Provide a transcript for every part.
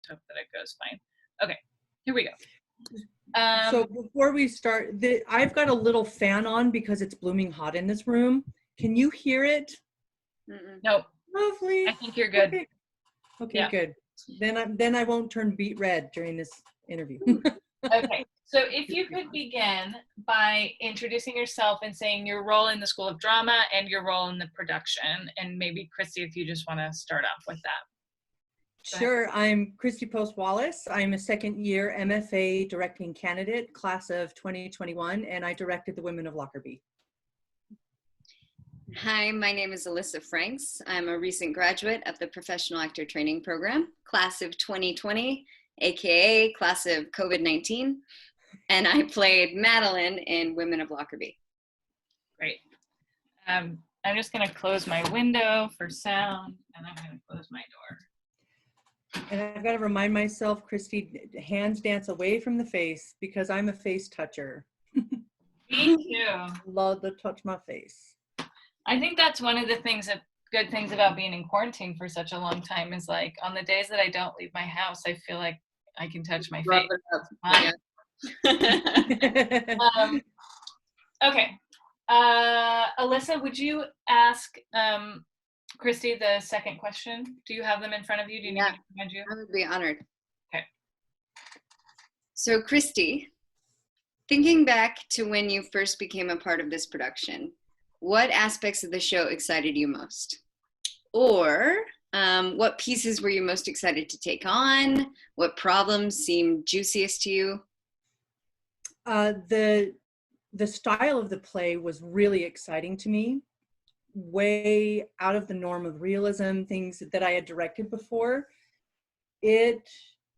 hope that it goes fine. Okay, here we go. So before we start, I've got a little fan on because it's blooming hot in this room. Can you hear it? Nope. Lovely. I think you're good. Okay, yeah. Good. Then I won't turn beet red during this interview. Okay, so if you could begin by introducing yourself and saying your role in the School of Drama and your role in the production, and maybe Kristie, if you just want to start off with that. Sure, I'm Kristie Post Wallace. I'm a second year MFA directing candidate, class of 2021, and I directed The Women of Lockerbie. Hi, my name is Alyssa Franks. I'm a recent graduate of the Professional Actor Training Program, class of 2020, aka class of COVID-19, and I played Madeline in Women of Lockerbie. Great. I'm just going to close my window for sound, and I'm going to close my door. And I've got to remind myself, Kristie, hands dance away from the face because I'm a face toucher. Me too. Love to touch my face. I think that's one of the good things about being in quarantine for such a long time is like on the days that I don't leave my house, I feel like I can touch my face. Okay. Alyssa, would you ask Kristie the second question? Do you have them in front of you? Do you need me to remind you? I would be honored. Okay. So Kristie, thinking back to when you first became a part of this production, what aspects of the show excited you most? Or what pieces were you most excited to take on? What problems seemed juiciest to you? The style of the play was really exciting to me. Way out of the norm of realism, things that I had directed before. It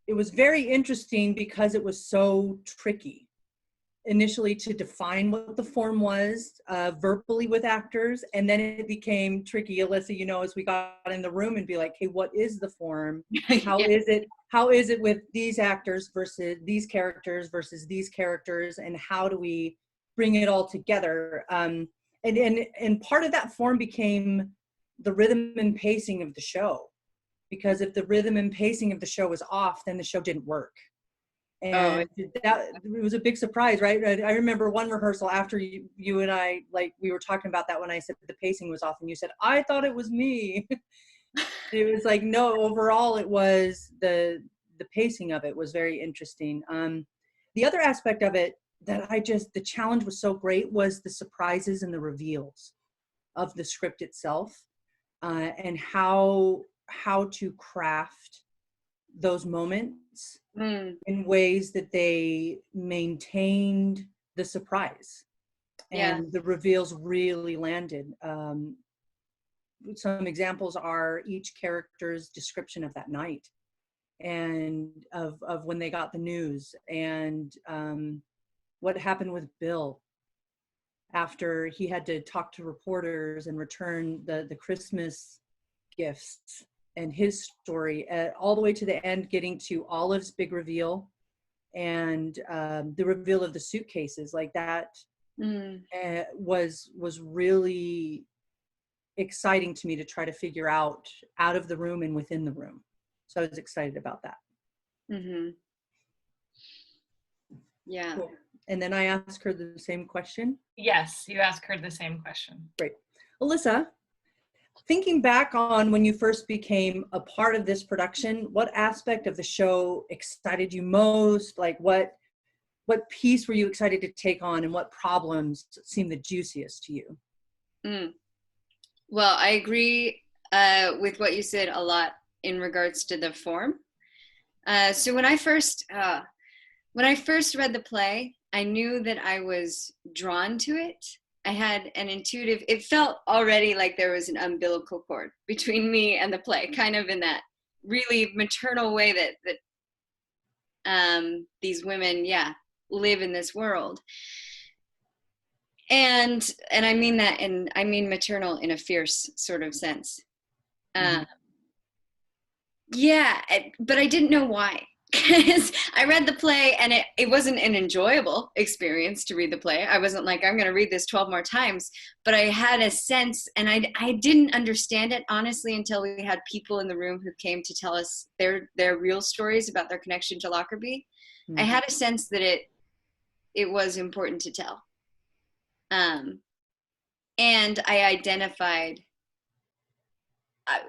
was very interesting because it was so tricky. Initially to define what the form was verbally with actors, and then it became tricky, Alyssa, you know, as we got in the room and be like, hey, what is the form? How is it with these actors versus these characters versus these characters, and how do we bring it all together? And part of that form became the rhythm and pacing of the show, because if the rhythm and pacing of the show was off, then the show didn't work. And it was a big surprise, right? I remember one rehearsal after you and I, like, we were talking about that when I said the pacing was off, and you said, I thought it was me. It was like, no, overall it was the pacing of it was very interesting. The other aspect of it that the challenge was so great was the surprises and the reveals of the script itself, and how to craft those moments in ways that they maintained the surprise, and the reveals really landed. Some examples are each character's description of that night, and of when they got the news, and what happened with Bill after he had to talk to reporters and return the Christmas gifts, and his story, all the way to the end, getting to Olive's big reveal, and the reveal of the suitcases, like that was really exciting to me to try to figure out of the room and within the room. So I was excited about that. Yeah. Cool. And then I asked her the same question? Yes, you asked her the same question. Great. Alyssa, thinking back on when you first became a part of this production, what aspect of the show excited you most? Like what piece were you excited to take on, and what problems seemed the juiciest to you? Well, I agree with what you said a lot in regards to the form. So when I first read the play, I knew that I was drawn to it. I had an intuitive, it felt already like there was an umbilical cord between me and the play, kind of in that really maternal way that these women, live in this world. And I mean that, and I mean maternal in a fierce sort of sense. But I didn't know why. because I read the play and it wasn't an enjoyable experience to read the play. I wasn't like, I'm going to read this 12 more times, but I had a sense, and I didn't understand it honestly until we had people in the room who came to tell us their real stories about their connection to Lockerbie. Mm-hmm. I had a sense that it was important to tell. And I identified,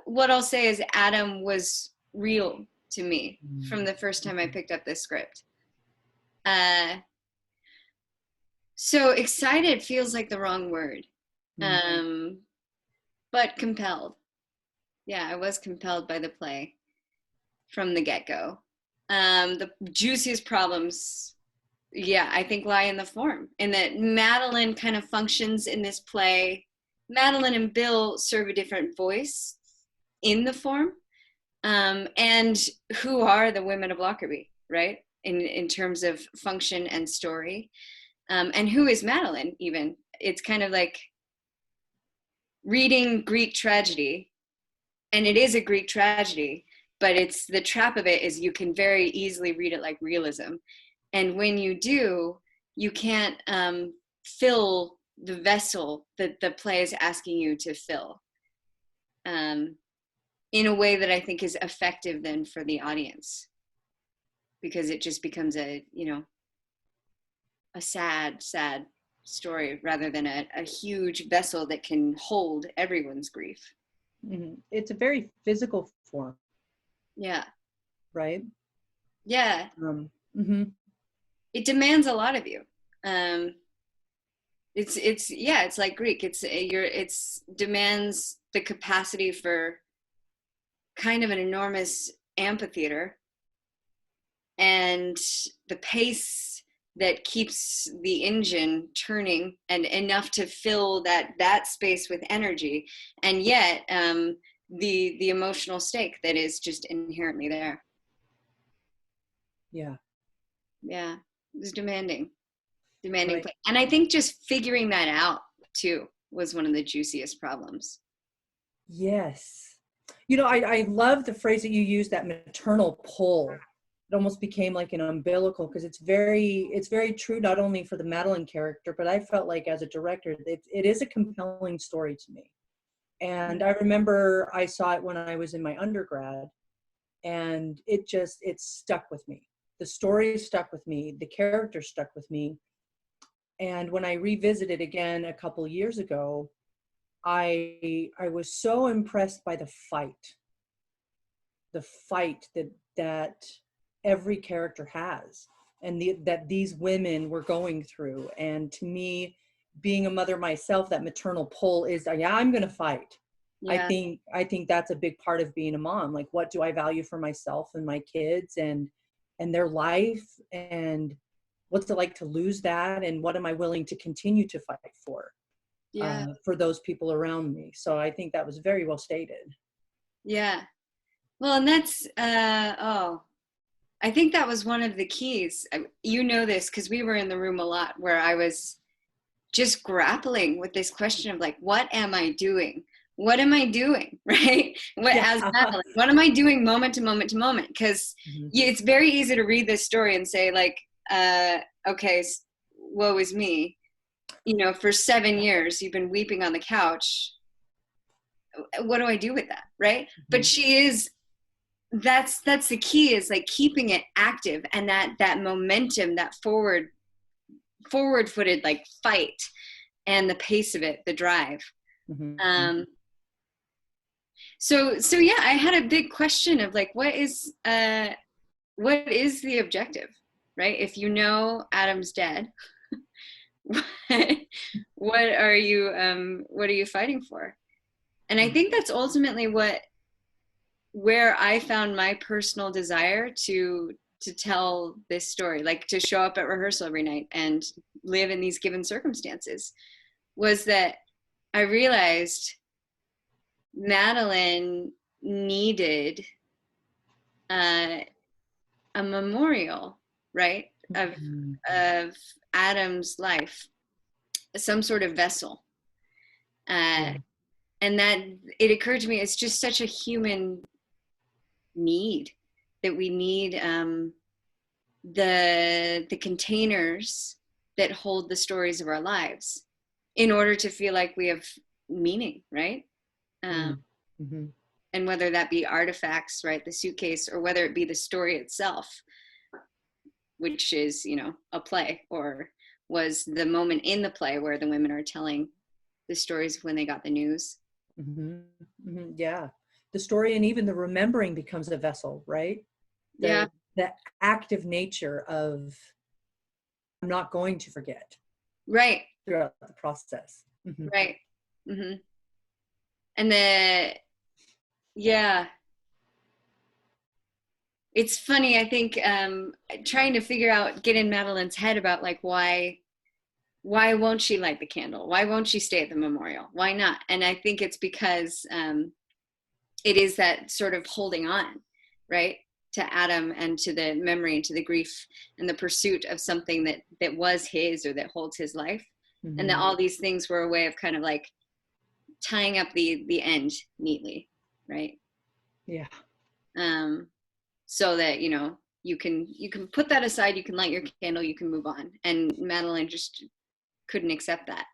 what I'll say is Adam was real to me from the first time I picked up this script. So excited feels like the wrong word, but compelled. Yeah, I was compelled by the play from the get-go. The juiciest problems, yeah, I think lie in the form, in that Madeline kind of functions in this play. Madeline and Bill serve a different voice in the form. And who are the women of Lockerbie, right? In terms of function and story. And who is Madeline even? It's kind of like reading Greek tragedy, and it is a Greek tragedy, but it's the trap of it is you can very easily read it like realism. And when you do, you can't fill the vessel that the play is asking you to fill. In a way that I think is effective then for the audience, because it just becomes a sad story rather than a huge vessel that can hold everyone's grief. Mm-hmm. It's a very physical form. Yeah. Right? Yeah. Mm-hmm. It demands a lot of you. It's like Greek. It's demands the capacity for kind of an enormous amphitheater, and the pace that keeps the engine turning and enough to fill that space with energy, and yet the emotional stake that is just inherently there. Yeah it was demanding right. play. And I think just figuring that out too was one of the juiciest problems. Yes. I love the phrase that you used, that maternal pull. It almost became like an umbilical, because it's very true, not only for the Madeline character, but I felt like as a director, it is a compelling story to me. And I remember I saw it when I was in my undergrad, and it stuck with me. The story stuck with me. The character stuck with me. And when I revisited again a couple years ago, I was so impressed by the fight that every character has, and that these women were going through. And to me, being a mother myself, that maternal pull is, yeah, I'm going to fight. Yeah. I think that's a big part of being a mom. Like, what do I value for myself and my kids and their life, and what's it like to lose that, and what am I willing to continue to fight for? For those people around me. So I think that was very well stated. Yeah. Well, and that's, I think that was one of the keys. You know this, because we were in the room a lot, where I was just grappling with this question of like, what am I doing? What am I doing? Right? As Madeline, what am I doing moment to moment to moment? Because it's very easy to read this story and say like, okay, woe is me. For 7 years, you've been weeping on the couch. What do I do with that? Right. Mm-hmm. But that's the key, is like keeping it active, and that momentum, that forward footed like fight, and the pace of it, the drive. Mm-hmm. So yeah, I had a big question of like, what is the objective, right? If Adam's dead, what are you fighting for? And I think that's ultimately where I found my personal desire to tell this story, like to show up at rehearsal every night and live in these given circumstances, was that I realized Madeline needed a memorial, right, of Adam's life, some sort of vessel. And that it occurred to me, it's just such a human need that we need the containers that hold the stories of our lives in order to feel like we have meaning, right? Mm-hmm. And whether that be artifacts, right, the suitcase, or whether it be the story itself, which is, you know, a play, or was the moment in the play where the women are telling the stories of when they got the news. Mm-hmm. Mm-hmm. Yeah, the story and even the remembering becomes a vessel, right? Yeah. The active nature of I'm not going to forget. Right. Throughout the process. Mm-hmm. Right. Mm-hmm. And yeah, it's funny. I think trying to figure out, get in Madeline's head about like why won't she light the candle? Why won't she stay at the memorial? Why not? And I think it's because it is that sort of holding on, right, to Adam and to the memory and to the grief and the pursuit of something that was his, or that holds his life. Mm-hmm. And that all these things were a way of kind of like tying up the end neatly, right? Yeah. So that, you know, you can put that aside, you can light your candle, you can move on. And Madeline just couldn't accept that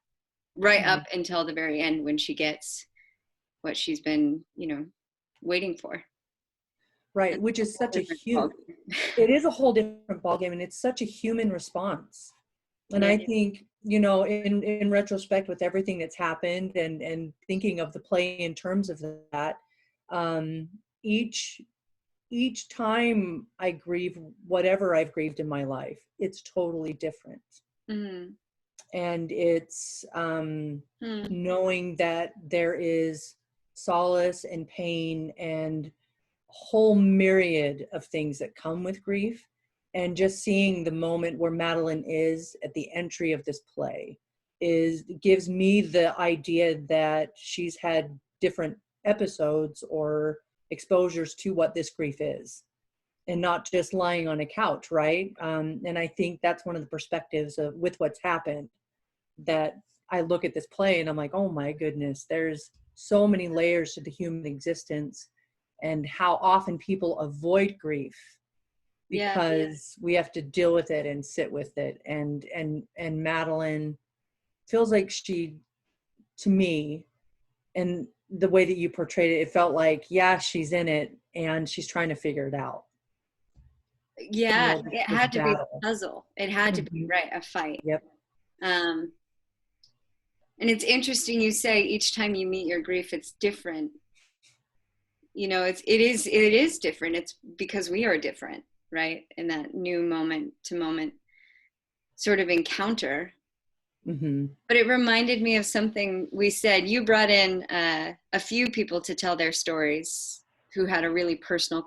right up until the very end, when she gets what she's been, you know, waiting for. Right, which is such a huge, it is a whole different ballgame, and it's such a human response. And I think, you know, in retrospect, with everything that's happened and thinking of the play in terms of that, each time I grieve whatever I've grieved in my life, it's totally different. Mm-hmm. And it's knowing that there is solace and pain and a whole myriad of things that come with grief. And just seeing the moment where Madeline is at the entry of this play gives me the idea that she's had different episodes or exposures to what this grief is, and not just lying on a couch, right? And I think that's one of the perspectives with what's happened, that I look at this play and I'm like, oh my goodness, there's so many layers to the human existence, and how often people avoid grief because we have to deal with it and sit with it. And Madeline feels like she, to me, and the way that you portrayed it, it felt like, yeah, she's in it and she's trying to figure it out. Yeah, you know, it had to be a puzzle. It had to be, right, a fight. Yep. And it's interesting you say each time you meet your grief, it's different. You know, it is different. It's because we are different, right? In that new moment to moment sort of encounter. Mm-hmm. But it reminded me of something we said. You brought in a few people to tell their stories who had a really personal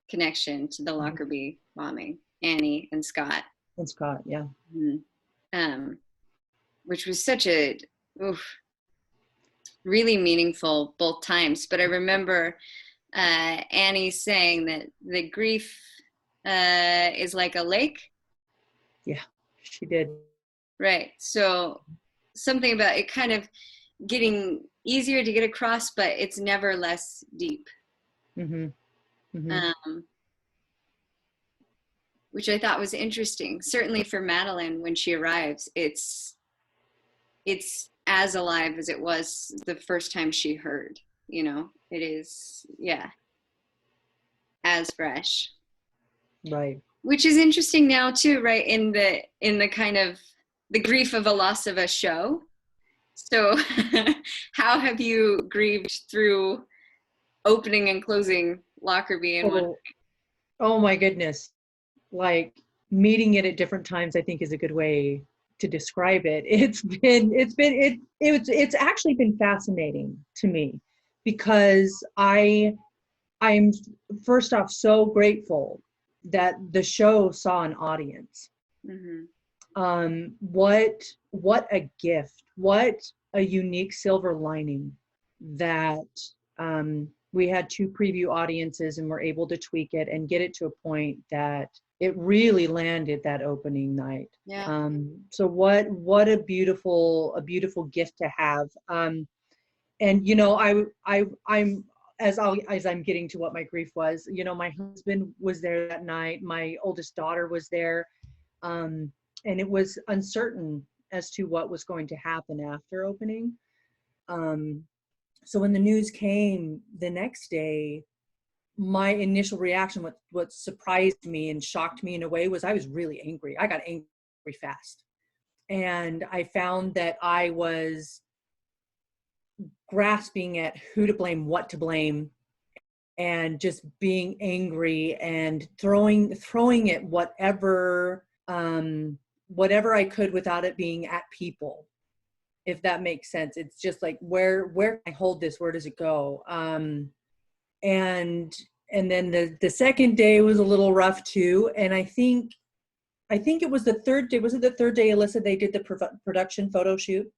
connection to the Lockerbie bombing, Annie and Scott. And Scott, yeah. Mm-hmm. Which was such a really meaningful both times. But I remember Annie saying that the grief is like a lake. Yeah, she did. Right. So something about it kind of getting easier to get across, but it's never less deep. Mm-hmm. Mm-hmm. Which I thought was interesting. Certainly for Madeline, when she arrives, it's as alive as it was the first time she heard. You know, it is, yeah, as fresh. Right. Which is interesting now too, right? In the kind of the grief of a loss of a show. So how have you grieved through opening and closing Lockerbie in one? Oh my goodness. Like, meeting it at different times, I think, is a good way to describe it. It's actually been fascinating to me, because I'm first off so grateful that the show saw an audience. Mm-hmm. What a gift, what a unique silver lining that we had 2 preview audiences and were able to tweak it and get it to a point that it really landed that opening night. Yeah. So what a beautiful gift to have. And you know, I'm as I'm getting to what my grief was, you know, my husband was there that night. My oldest daughter was there. And it was uncertain as to what was going to happen after opening. So when the news came the next day, my initial reaction, what surprised me and shocked me in a way, was I was really angry. I got angry fast. And I found that I was grasping at who to blame, what to blame, and just being angry and throwing at whatever I could without it being at people, if that makes sense. It's just like, where can I hold this? Where does it go? And then the second day was a little rough too. And I think it was the third day. Was it the third day, Alyssa, they did the production photo shoot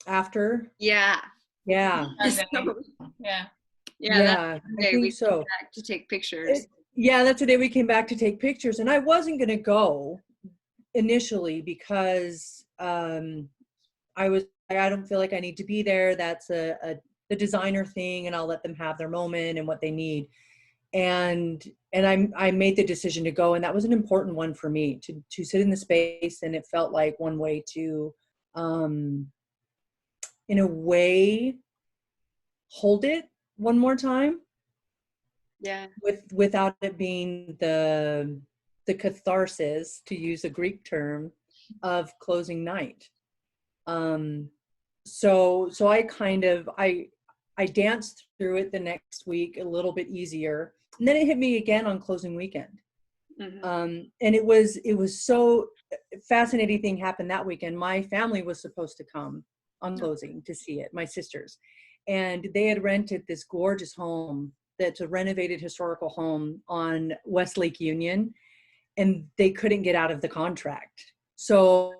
after? Yeah. Yeah. Yeah. Yeah, I think so. Back to take pictures. That's the day we came back to take pictures. And I wasn't going to go initially because I don't feel like I need to be there. That's the designer thing, and I'll let them have their moment and what they need. And I made the decision to go, and that was an important one for me to sit in the space. And it felt like one way to, in a way, hold it one more time. Yeah. Without it being the catharsis, to use a Greek term, of closing night. So I kind of, I danced through it the next week a little bit easier. And then it hit me again on closing weekend. And it was so fascinating thing happened that weekend. My family was supposed to come on closing to see it, my sisters. And they had rented this gorgeous home that's a renovated historical home on West Lake Union, and they couldn't get out of the contract. So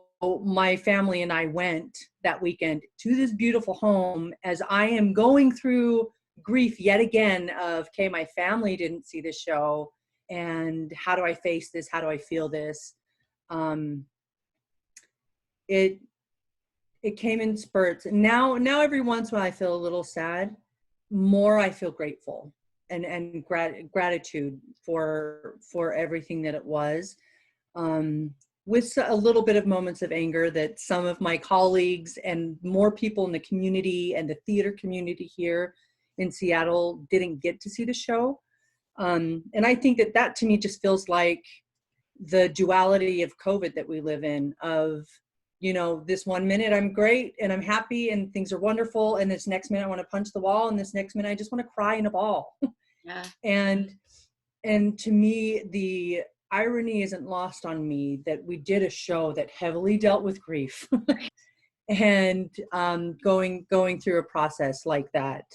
my family and I went that weekend to this beautiful home as I am going through grief yet again of, okay, my family didn't see the show, and how do I face this? How do I feel this? It came in spurts. Now every once in a while I feel a little sad. More I feel grateful and gratitude for everything that it was. With a little bit of moments of anger that some of my colleagues and more people in the community and the theater community here in Seattle didn't get to see the show. And I think that to me just feels like the duality of COVID that we live in, of, you know, this one minute I'm great and I'm happy and things are wonderful, and this next minute I want to punch the wall, and this next minute I just want to cry in a ball. Yeah. And to me, the irony isn't lost on me that we did a show that heavily dealt with grief and going through a process like that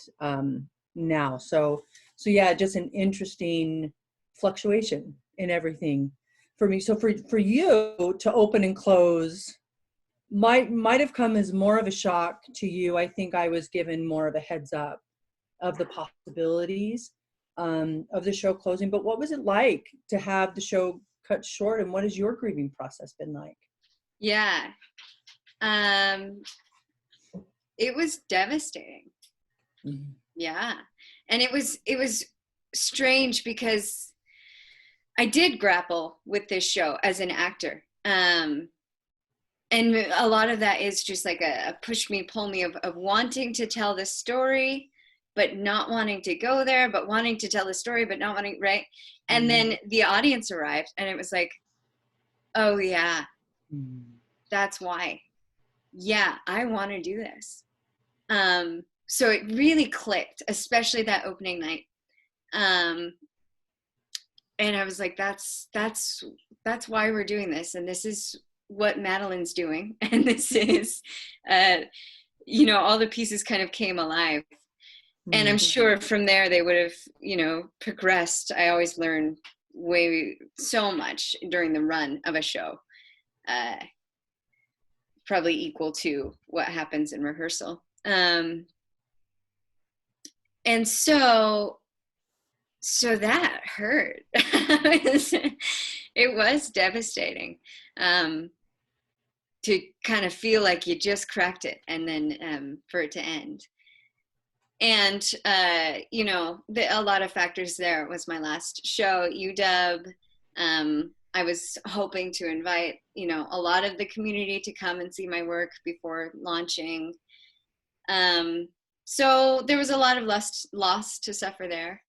now. So yeah, just an interesting fluctuation in everything for me. So for you to open and close might have come as more of a shock to you. I think I was given more of a heads up of the possibilities of the show closing. But what was it like to have the show cut short, and what has your grieving process been like? Yeah. It was devastating. Mm-hmm. Yeah. And it was strange because I did grapple with this show as an actor. And a lot of that is just like a push me, pull me of wanting to tell this story, but not wanting to go there, but wanting to tell the story, but not wanting, right? And then the audience arrived, and it was like, oh yeah, that's why. Yeah, I want to do this. So it really clicked, especially that opening night. And I was like, that's why we're doing this. And this is what Madeline's doing. And this is, all the pieces kind of came alive. And I'm sure from there they would have, progressed. I always learn so much during the run of a show, probably equal to what happens in rehearsal. And so that hurt. It was devastating to kind of feel like you just cracked it, and then for it to end. And, you know, a lot of factors there. It was my last show, UW. I was hoping to invite, you know, a lot of the community to come and see my work before launching. So there was a lot of loss to suffer there.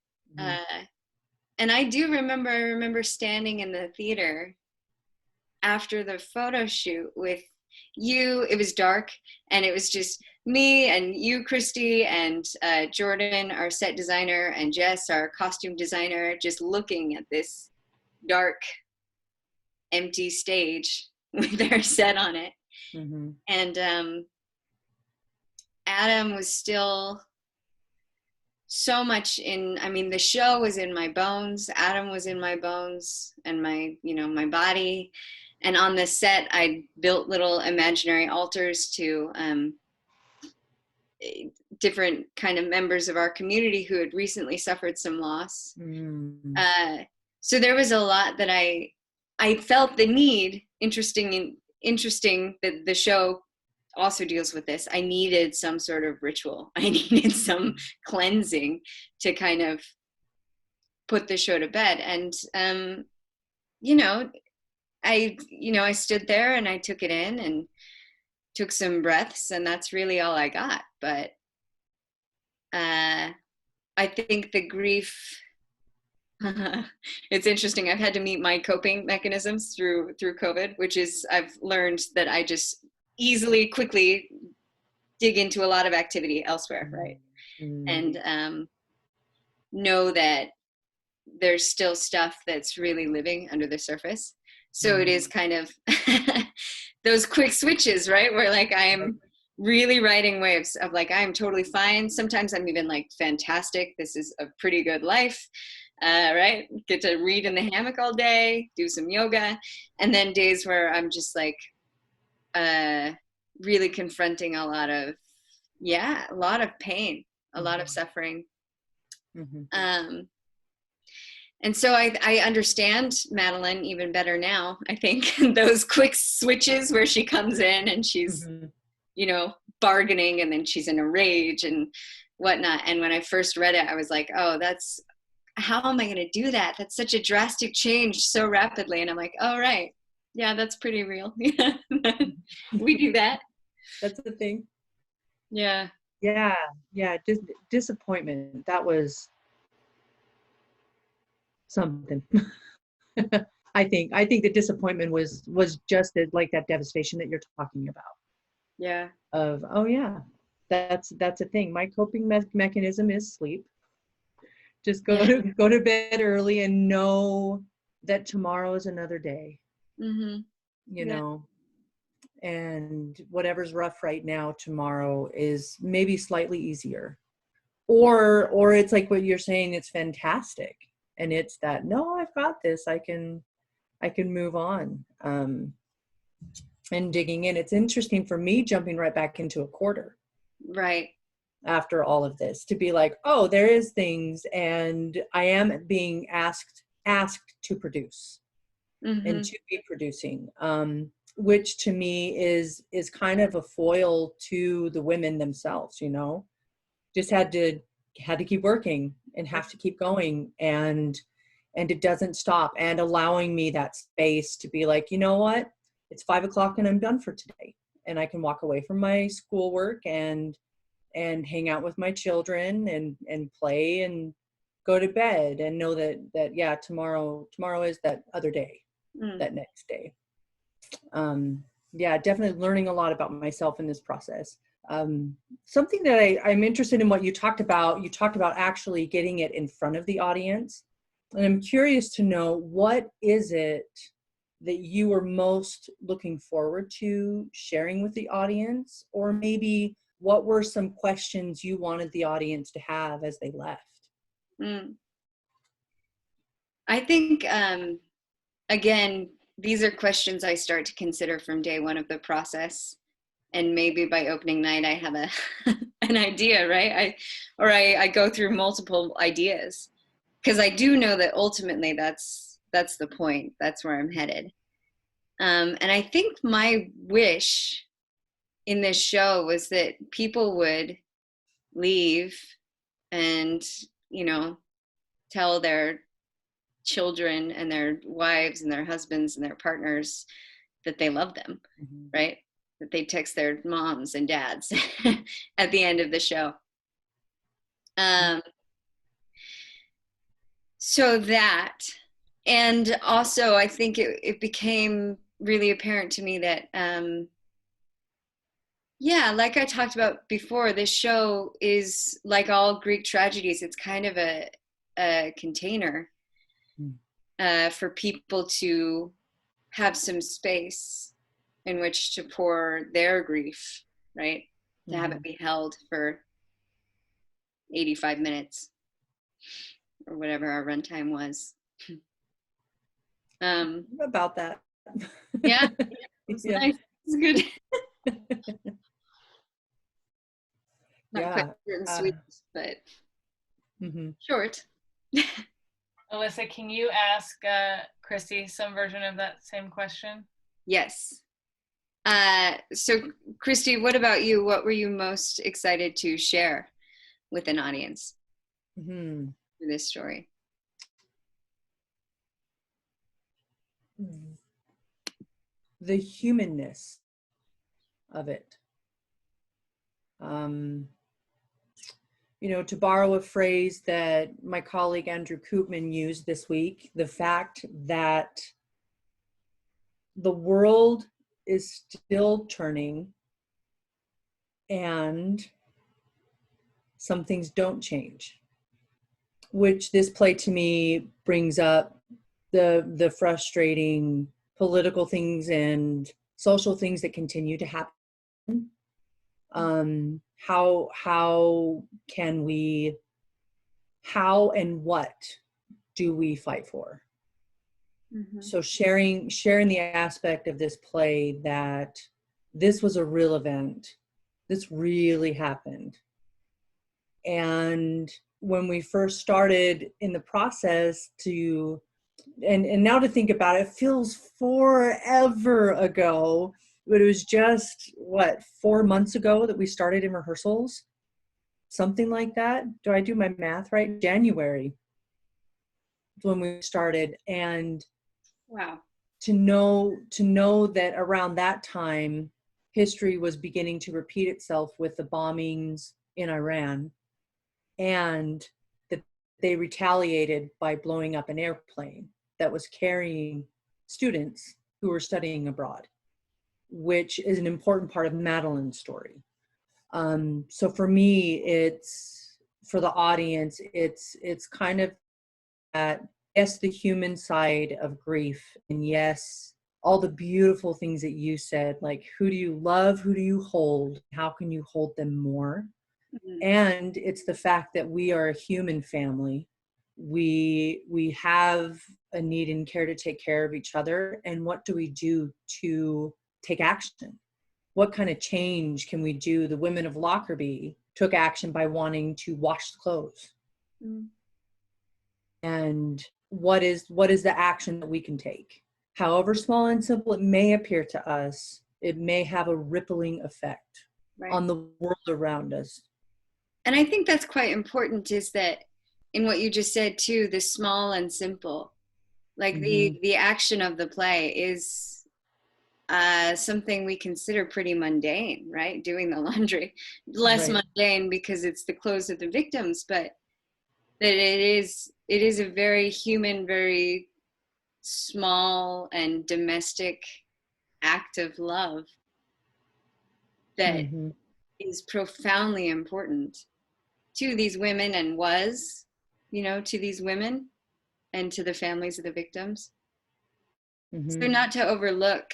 And I do remember standing in the theater after the photo shoot with you. It was dark, and it was just me and you, Kristie, and Jordan, our set designer, and Jess, our costume designer, just looking at this dark, empty stage with our set on it. And Adam was still so much in, I mean, the show was in my bones. Adam was in my bones and my, you know, my body. And on the set, I built little imaginary altars to different kind of members of our community who had recently suffered some loss. So there was a lot that I felt the need. Interesting that the show also deals with this. I needed some sort of ritual. I needed some cleansing to kind of put the show to bed. And you know, I stood there and I took it in and took some breaths, and that's really all I got. But I think the grief, it's interesting. I've had to meet my coping mechanisms through COVID, which is, I've learned that I just quickly dig into a lot of activity elsewhere, right? And know that there's still stuff that's really living under the surface. So it is kind of those quick switches, right? Where like I am really riding waves of like, I'm totally fine. Sometimes I'm even like, fantastic. This is a pretty good life, right? Get to read in the hammock all day, do some yoga. And then days where I'm just like, really confronting a lot of pain, a lot of suffering. And so I understand Madeline even better now, I think. Those quick switches where she comes in and she's, you know, bargaining, and then she's in a rage and whatnot. And when I first read it, I was like, oh, how am I going to do that? That's such a drastic change so rapidly. And I'm like, oh, right. Yeah, that's pretty real. We do that. That's the thing. Yeah. Disappointment. That was something. I think the disappointment was just as like that devastation that you're talking about. Yeah. Of, oh yeah, that's a thing. My coping mechanism is sleep. Just go to bed early and know that tomorrow is another day. You know, and whatever's rough right now, tomorrow is maybe slightly easier, or it's like what you're saying, it's fantastic, and it's that, no, I've got this, I can move on. And digging in, it's interesting for me jumping right back into a quarter, right, after all of this, to be like, oh, there is things, and I am being asked to produce and to be producing, which to me is kind of a foil to the women themselves, you know, just had to keep working and have to keep going, and it doesn't stop, and allowing me that space to be like, you know what, it's 5 o'clock and I'm done for today, and I can walk away from my schoolwork and hang out with my children and play and go to bed, and know that yeah, tomorrow is that other day, that next day. Yeah, definitely learning a lot about myself in this process. Something that I'm interested in what you talked about actually getting it in front of the audience. And I'm curious to know, what is it that you were most looking forward to sharing with the audience? Or maybe what were some questions you wanted the audience to have as they left? I think, again, these are questions I start to consider from day one of the process. And maybe by opening night, I have an idea, right? I go through multiple ideas, because I do know that ultimately that's the point. That's where I'm headed. And I think my wish in this show was that people would leave and, you know, tell their children and their wives and their husbands and their partners that they love them, right? That they text their moms and dads at the end of the show. So that, and also I think it became really apparent to me that, yeah, like I talked about before, this show is like all Greek tragedies. It's kind of a container for people to have some space in which to pour their grief, right? To have it be held for 85 minutes or whatever our runtime was. About that. Yeah, it's nice. It's good. Not quite short and sweet, but short. Alyssa, can you ask Kristie some version of that same question? Yes. So Kristie, what about you? What were you most excited to share with an audience through this story? The humanness of it. You know, to borrow a phrase that my colleague Andrew Koopman used this week, the fact that the world is still turning and some things don't change, which this play to me brings up the frustrating political things and social things that continue to happen. How and what do we fight for? So sharing the aspect of this play that this was a real event, this really happened. And when we first started in the process and now to think about it, it feels forever ago, but it was just, 4 months ago that we started in rehearsals? Something like that. Do I do my math right? January when we started. And wow, to know that around that time, history was beginning to repeat itself with the bombings in Iran, and that they retaliated by blowing up an airplane that was carrying students who were studying abroad, which is an important part of Madeline's story. So for me, for the audience, it's kind of that, yes, the human side of grief, and yes, all the beautiful things that you said, like who do you love, who do you hold, how can you hold them more? And it's the fact that we are a human family. We have a need and care to take care of each other. And what do we do to take action? What kind of change can we do? The women of Lockerbie took action by wanting to wash the clothes. And what is the action that we can take? However small and simple it may appear to us, it may have a rippling effect on the world around us. And I think that's quite important, is that in what you just said too, the small and simple, like the action of the play is something we consider pretty mundane, right? Doing the laundry, less mundane because it's the clothes of the victims, but that it is a very human, very small and domestic act of love that is profoundly important to these women, and was, to these women and to the families of the victims. So not to overlook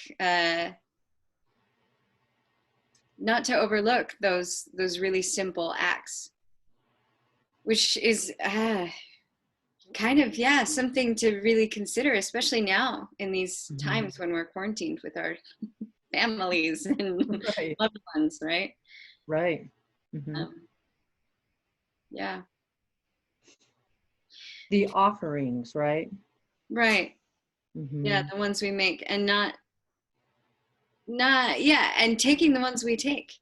those really simple acts, which is kind of, something to really consider, especially now in these times when we're quarantined with our families and loved ones, right? Right. Yeah. The offerings, right? Right. Yeah, the ones we make, and not and taking the ones we take,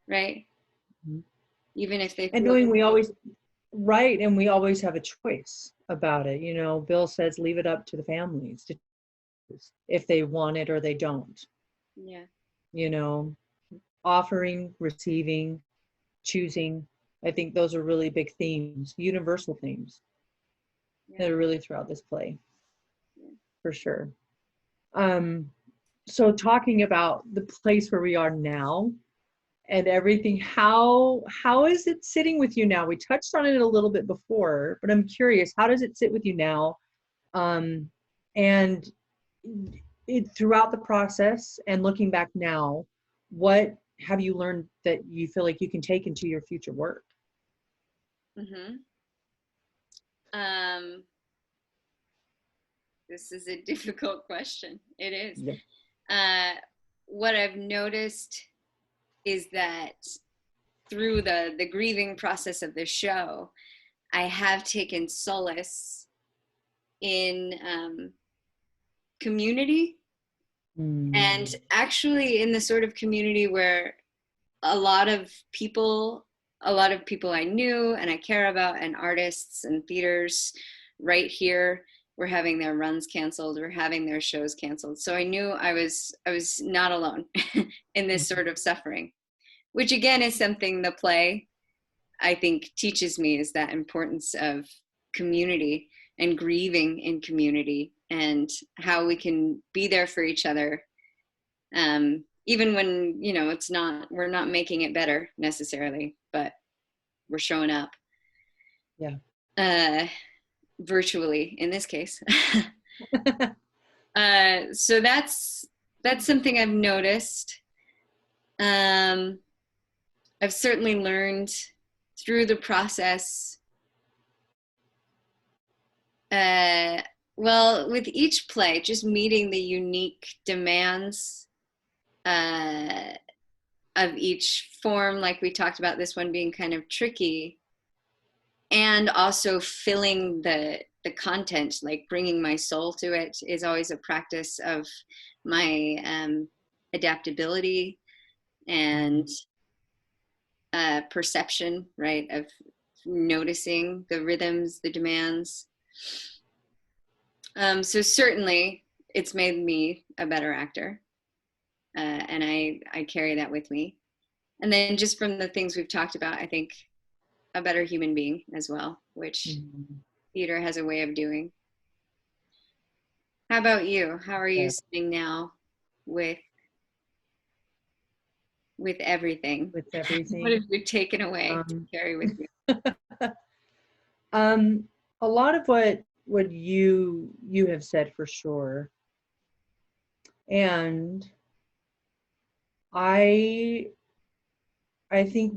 right? Even if they and knowing we always Right. And we always have a choice about it. Bill says leave it up to the families to choose if they want it or they don't. Yeah. You know, offering, receiving, choosing. I think those are really big themes, universal themes that are really throughout this play, for sure. So talking about the place where we are now and everything, how is it sitting with you now? We touched on it a little bit before, but I'm curious, how does it sit with you now? And throughout the process and looking back now, what have you learned that you feel like you can take into your future work? This is a difficult question. It is. Yeah. What I've noticed is that through the grieving process of the show, I have taken solace in community, and actually in the sort of community where a lot of people I knew and I care about, and artists and theaters right here were having their runs canceled, were having their shows canceled. So I knew I was not alone in this sort of suffering, which again is something the play, I think, teaches me, is that importance of community and grieving in community, and how we can be there for each other, even when we're not making it better necessarily, but we're showing up. Virtually in this case. So that's something I've noticed. I've certainly learned through the process, well, with each play, just meeting the unique demands of each form, like we talked about, this one being kind of tricky, and also filling the content, like bringing my soul to it, is always a practice of my adaptability and perception, right, of noticing the rhythms, the demands. So certainly it's made me a better actor, and I carry that with me. And then just from the things we've talked about, I think a better human being as well, which theater has a way of doing. How about you? How are you sitting now with everything? With everything. What have you taken away to carry with you? A lot of what you have said, for sure. And I think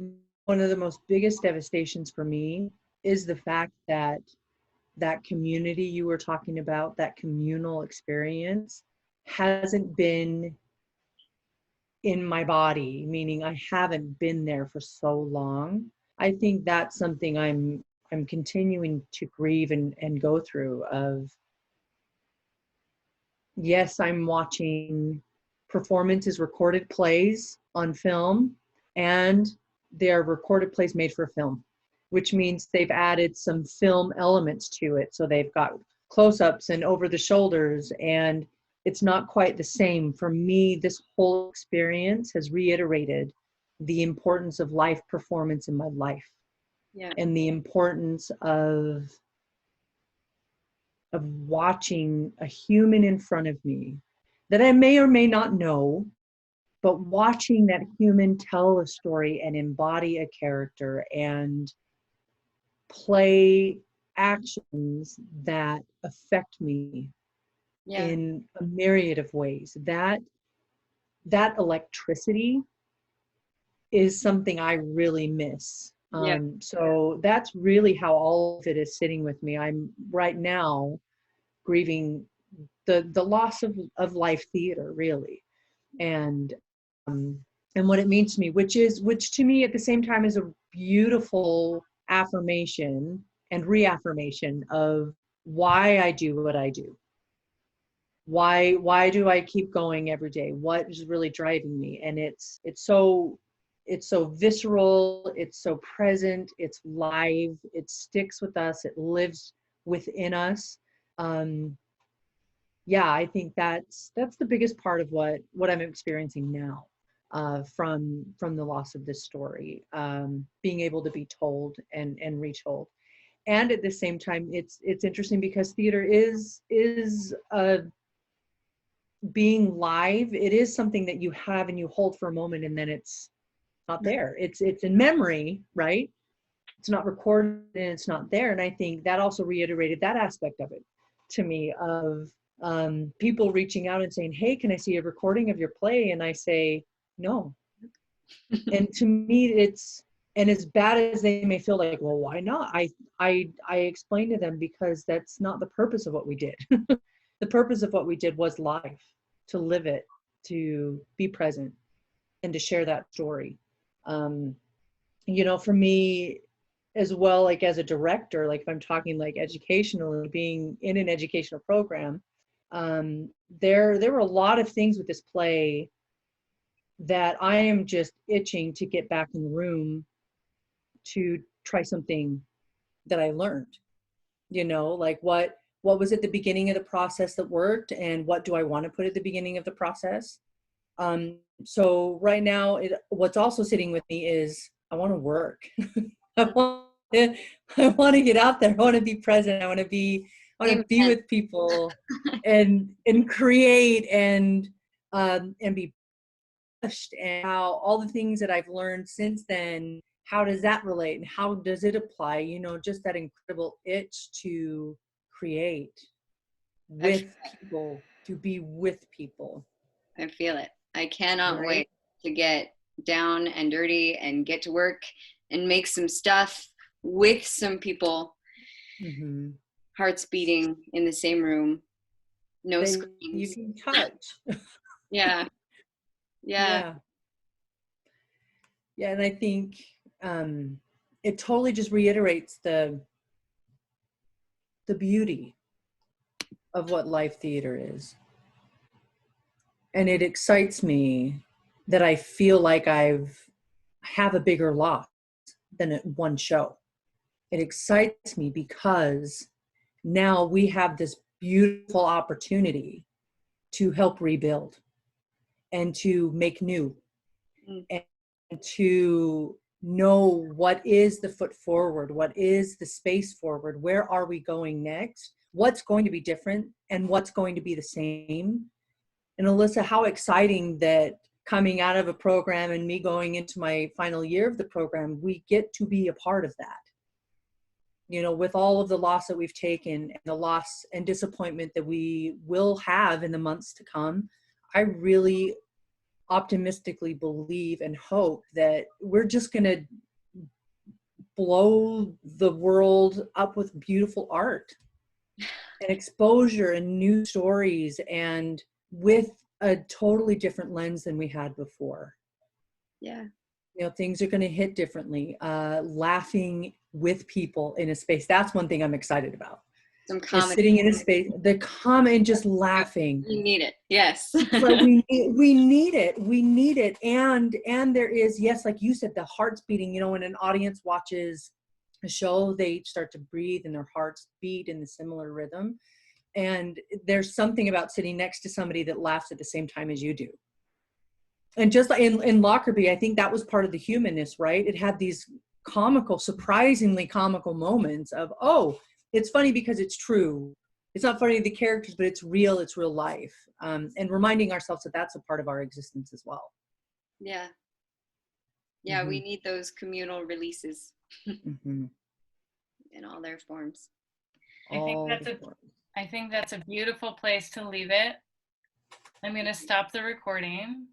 one of the most biggest devastations for me is the fact that that community you were talking about, that communal experience, hasn't been in my body, meaning I haven't been there for so long. I think that's something I'm continuing to grieve and go through. Of, yes, I'm watching performances, recorded plays on film, and they're recorded plays made for film, which means they've added some film elements to it. So they've got close-ups and over the shoulders, and it's not quite the same. For me, this whole experience has reiterated the importance of live performance in my life. Yeah. And the importance of watching a human in front of me that I may or may not know, but watching that human tell a story and embody a character and play actions that affect me in a myriad of ways. That electricity is something I really miss. So that's really how all of it is sitting with me. I'm right now grieving the loss of live theater, really, and what it means to me, which to me at the same time is a beautiful affirmation and reaffirmation of why I do what I do. Why do I keep going every day? What is really driving me? And it's so it's so visceral, it's so present, it's live, it sticks with us, it lives within us. Yeah, I think that's the biggest part of what I'm experiencing now, from the loss of this story, being able to be told and retold. And at the same time, it's interesting because theater is being live. It is something that you have and you hold for a moment, and then it's not there. It's in memory, right? It's not recorded and it's not there. And I think that also reiterated that aspect of it to me, of people reaching out and saying, hey, can I see a recording of your play? And I say, no. And to me, and as bad as they may feel, like, well, why not? I explain to them, because that's not the purpose of what we did. The purpose of what we did was life, to live it, to be present, and to share that story. For me as well, like as a director, like if I'm talking like educational, being in an educational program, there were a lot of things with this play that I am just itching to get back in the room to try something that I learned. Like what was at the beginning of the process that worked, and what do I want to put at the beginning of the process. So right now, what's also sitting with me is I want to work. I want to get out there. I want to be present. I want to be with people and create and be pushed, and how all the things that I've learned since then, how does that relate and how does it apply? Just that incredible itch to create with people, to be with people. I feel it. I cannot Right? wait to get down and dirty and get to work and make some stuff with some people, Mm-hmm. hearts beating in the same room, no That screens. you can touch. Yeah. Yeah. And I think it totally just reiterates the beauty of what live theater is. And it excites me that I feel like have a bigger loss than at one show. It excites me because now we have this beautiful opportunity to help rebuild and to make new, and to know what is the foot forward, what is the space forward, where are we going next, what's going to be different, and what's going to be the same. And Alyssa, how exciting that coming out of a program and me going into my final year of the program, we get to be a part of that. With all of the loss that we've taken, and the loss and disappointment that we will have in the months to come, I really optimistically believe and hope that we're just going to blow the world up with beautiful art and exposure and new stories, and with a totally different lens than we had before. Yeah. Things are going to hit differently. Laughing with people in a space. That's one thing I'm excited about. Some comedy. Sitting in a space, and just laughing. You need it. Yes. But we need it. And there is, yes, like you said, the heart's beating. When an audience watches a show, they start to breathe and their hearts beat in the similar rhythm. And there's something about sitting next to somebody that laughs at the same time as you do. And just like in Lockerbie, I think that was part of the humanness, right? It had these surprisingly comical moments of, oh, it's funny because it's true. It's not funny to the characters, but it's real life. And reminding ourselves that that's a part of our existence as well. Yeah. Yeah, Mm-hmm. We need those communal releases Mm-hmm. in all their forms. I think that's a beautiful place to leave it. I'm going to stop the recording.